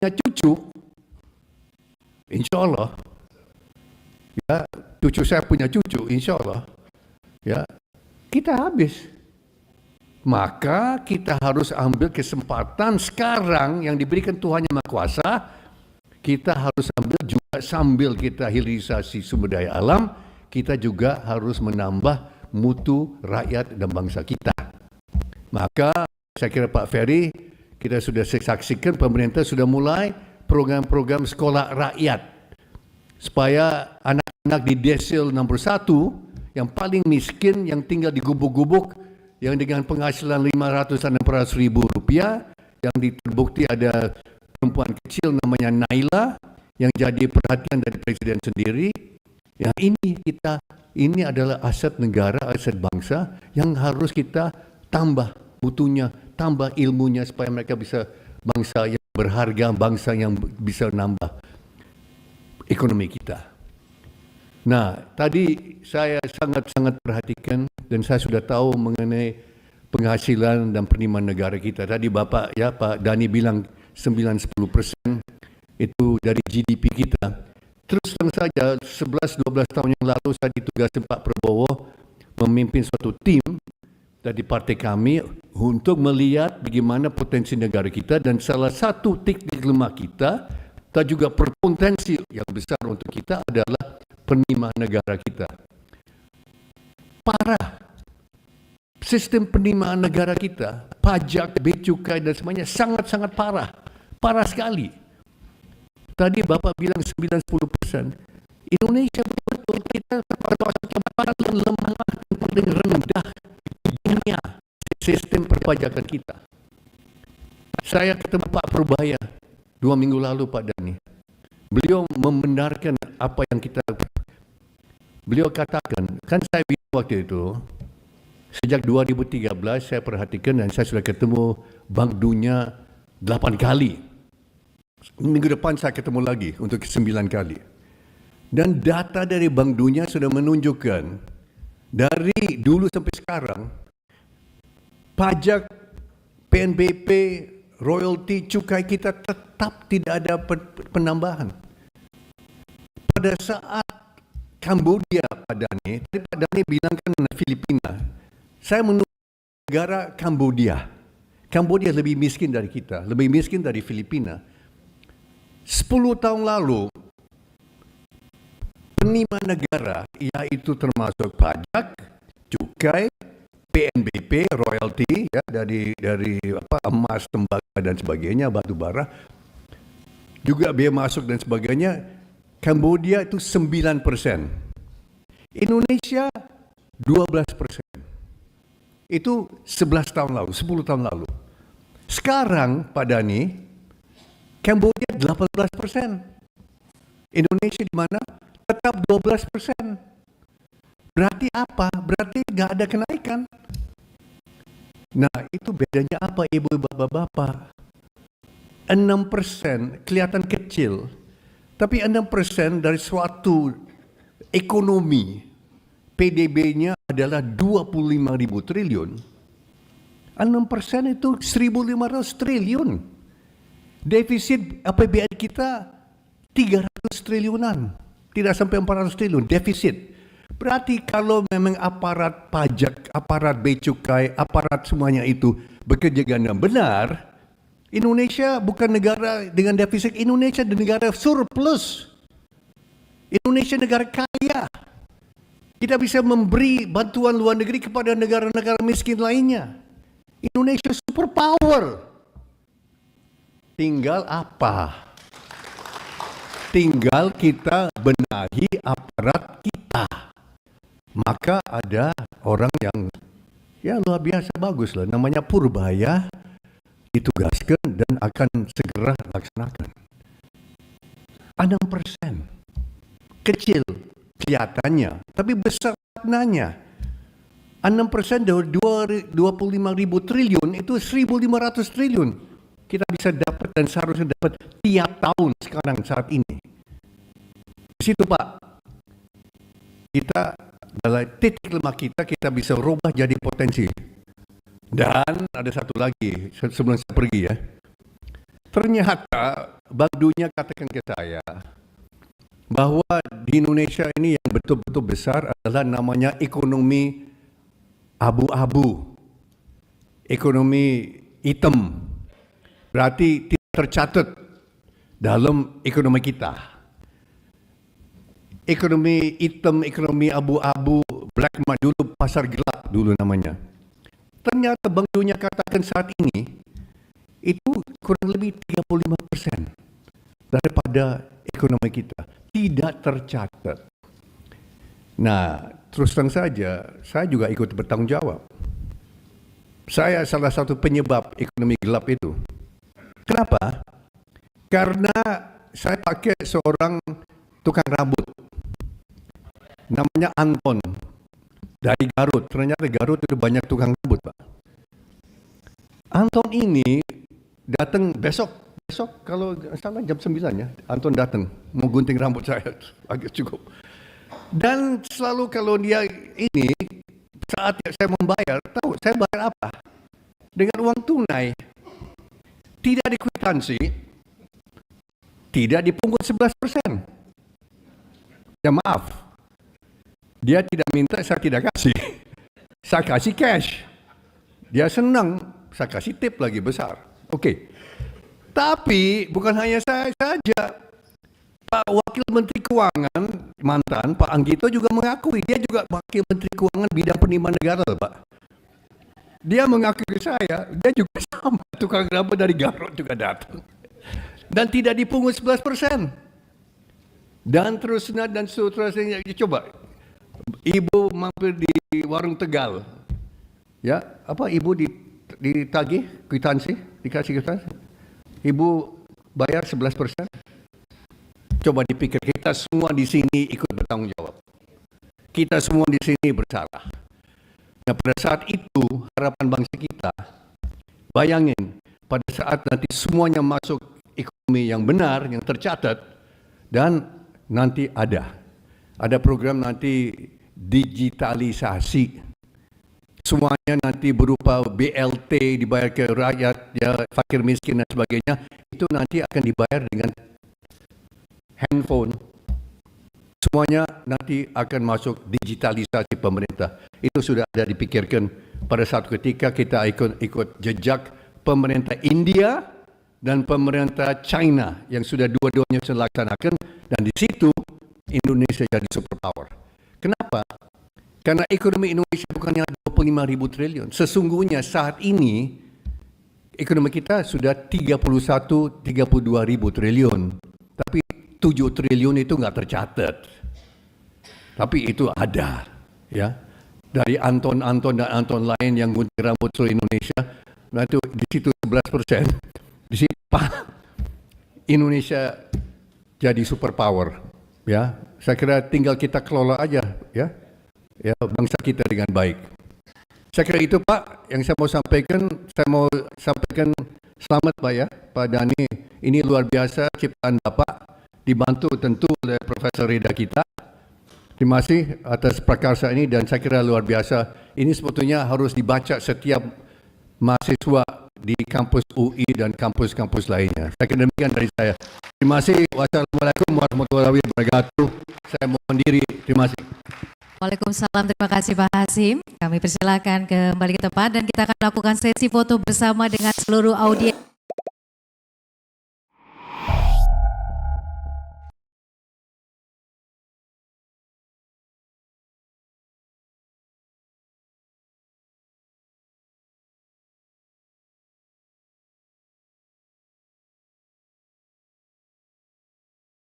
punya cucu, insya Allah, ya, cucu saya punya cucu, insya Allah, ya, kita habis. Maka kita harus ambil kesempatan sekarang yang diberikan Tuhan Yang Maha Kuasa. Kita harus ambil juga sambil kita hilirisasi sumber daya alam, kita juga harus menambah mutu rakyat dan bangsa kita. Maka saya kira Pak Ferry, kita sudah saksikan pemerintah sudah mulai program-program sekolah rakyat supaya anak-anak di desil nomor 1 yang paling miskin, yang tinggal di gubuk-gubuk, yang dengan penghasilan 500 dan 600 ribu rupiah, yang terbukti ada perempuan kecil namanya Naila yang jadi perhatian dari presiden sendiri. Ya, ini adalah aset negara, aset bangsa yang harus kita tambah mutunya, tambah ilmunya supaya mereka bisa bangsa yang berharga, bangsa yang bisa nambah ekonomi kita. Nah, tadi saya sangat-sangat perhatikan dan saya sudah tahu mengenai penghasilan dan penerimaan negara kita. Tadi Bapak, ya Pak Dani bilang 9-10% itu dari GDP kita. Terus terang saja 11-12 tahun yang lalu saya ditugaskan Pak Prabowo memimpin suatu tim dari partai kami untuk melihat bagaimana potensi negara kita, dan salah satu titik lemah kita dan juga berpotensi yang besar untuk kita adalah penerimaan negara kita. Parah. Sistem penerimaan negara kita, pajak, bea cukai dan semuanya sangat-sangat parah. Parah sekali. Tadi Bapak bilang 9-10%. Indonesia betul kita termasuk yang paling lemah dan paling rendah di dunia sistem perpajakan kita. Saya ketemu Pak Purbaya 2 minggu lalu, Pak Dani. Beliau membenarkan apa yang beliau katakan. Kan saya bilang waktu itu, sejak 2013 saya perhatikan dan saya sudah ketemu Bank Dunia 8 kali. Minggu depan saya ketemu lagi untuk 9 kali. Dan data dari Bank Dunia sudah menunjukkan dari dulu sampai sekarang pajak, PNBP, royalti, cukai kita tetap tidak ada penambahan. Pada saat Kambodia, Pak Dani, tadi Pak Dani bilang kan Filipina. Saya menurut negara Kambodia. Kambodia lebih miskin dari kita, lebih miskin dari Filipina. 10 tahun lalu, penerimaan negara, yaitu termasuk pajak, cukai, PNBP, royalti, ya, dari emas, tembaga dan sebagainya, batu bara, juga biaya masuk dan sebagainya, Kambodia itu 9%. Indonesia 12%. Itu 11 tahun lalu, 10 tahun lalu. Sekarang, Pak Dani, Kambodia 18%. Indonesia di mana? Tetap 12%. Berarti apa? Berarti nggak ada kenaikan. Nah, itu bedanya apa, Ibu, Bapak-Bapak? 6% kelihatan kecil, tapi 6% dari suatu ekonomi, PDB-nya adalah 25.000 triliun. 6% itu 1.500 triliun. Defisit APBN kita 300 triliunan. Tidak sampai 400 triliun defisit. Berarti kalau memang aparat pajak, aparat bea cukai, aparat semuanya itu bekerja dengan benar, Indonesia bukan negara dengan defisit, Indonesia negara surplus. Indonesia negara kaya. Kita bisa memberi bantuan luar negeri kepada negara-negara miskin lainnya. Indonesia superpower. Tinggal apa? Tinggal kita benahi aparat kita. Maka ada orang yang ya luar biasa bagus lah, namanya Purbaya, ditugaskan dan akan segera laksanakan. 6%. Kecil kelihatannya, tapi besar maknanya. 6% dari 25.000 triliun itu 1.500 triliun. Kita bisa dapat dan seharusnya dapat tiap tahun sekarang saat ini. Di situ Pak, kita dalam titik lemah kita bisa rubah jadi potensi. Dan ada satu lagi sebelum saya pergi ya. Ternyata Bank Dunia katakan ke saya bahwa di Indonesia ini yang betul-betul besar adalah namanya ekonomi abu-abu, ekonomi hitam. Berarti tidak tercatat dalam ekonomi kita. Ekonomi hitam, ekonomi abu-abu, black market dulu, pasar gelap dulu namanya. Ternyata Bank Dunia katakan saat ini itu kurang lebih 35% daripada ekonomi kita tidak tercatat. Nah, terus terang saja, saya juga ikut bertanggung jawab. Saya salah satu penyebab ekonomi gelap itu. Kenapa? Karena saya pakai seorang tukang rambut. Namanya Anton. Dari Garut. Ternyata Garut itu banyak tukang rambut, Pak. Anton ini datang besok kalau salah jam 9 ya, Anton datang mau gunting rambut saya, agak cukup. Dan selalu kalau dia ini, saat saya membayar, tahu saya bayar apa? Dengan uang tunai. Tidak dikwitansi, tidak dipungut 11%. Ya maaf, dia tidak minta, saya tidak kasih. Saya kasih cash. Dia senang, saya kasih tip lagi besar. Oke. Tapi bukan hanya saya saja. Pak Wakil Menteri Keuangan mantan Pak Anggito juga mengakui dia juga Wakil Menteri Keuangan bidang penerimaan negara, Pak. Dia mengakui ke saya, dia juga sama tukang rambut dari Garut juga datang. Dan tidak dipungut 11%. Dan terusnya dan seterusnya. Coba, ibu mampir di warung Tegal. Ya, apa ibu ditagih kwitansi, dikasih kwitansi? Ibu bayar 11%. Coba dipikir, kita semua di sini ikut bertanggung jawab. Kita semua di sini bersalah. Nah, pada saat itu harapan bangsa kita, bayangin pada saat nanti semuanya masuk ekonomi yang benar, yang tercatat, dan nanti ada program nanti digitalisasi. Semuanya nanti berupa BLT dibayar ke rakyat, ya, fakir miskin dan sebagainya, itu nanti akan dibayar dengan handphone. Semuanya nanti akan masuk digitalisasi pemerintah. Itu sudah ada dipikirkan pada saat ketika kita ikut jejak pemerintah India dan pemerintah China yang sudah dua-duanya sudah laksanakan, dan di situ Indonesia jadi superpower. Kenapa? Karena ekonomi Indonesia bukannya 25.000 triliun. Sesungguhnya saat ini ekonomi kita sudah 31-32.000 triliun. Tapi 7 triliun itu nggak tercatat. Tapi itu ada, ya. Dari Anton dan Anton lain yang gunting rambut seluruh Indonesia, nah itu di situ 11%. Di situ Indonesia jadi superpower, ya. Saya kira tinggal kita kelola aja, ya bangsa kita dengan baik. Saya kira itu, Pak, yang saya mau sampaikan. Saya mau sampaikan selamat, Pak, ya, Pak Dhani. Ini luar biasa ciptaan Bapak, dibantu tentu oleh Profesor Rida kita. Terima kasih atas prakarsa ini, dan saya kira luar biasa. Ini sebetulnya harus dibaca setiap mahasiswa di kampus UI dan kampus-kampus lainnya. Saya kira demikian dari saya. Terima kasih. Wassalamualaikum warahmatullahi wabarakatuh. Saya mohon diri. Terima kasih. Waalaikumsalam, terima kasih Pak Hasim. Kami persilakan kembali ke tempat dan kita akan melakukan sesi foto bersama dengan seluruh audiens.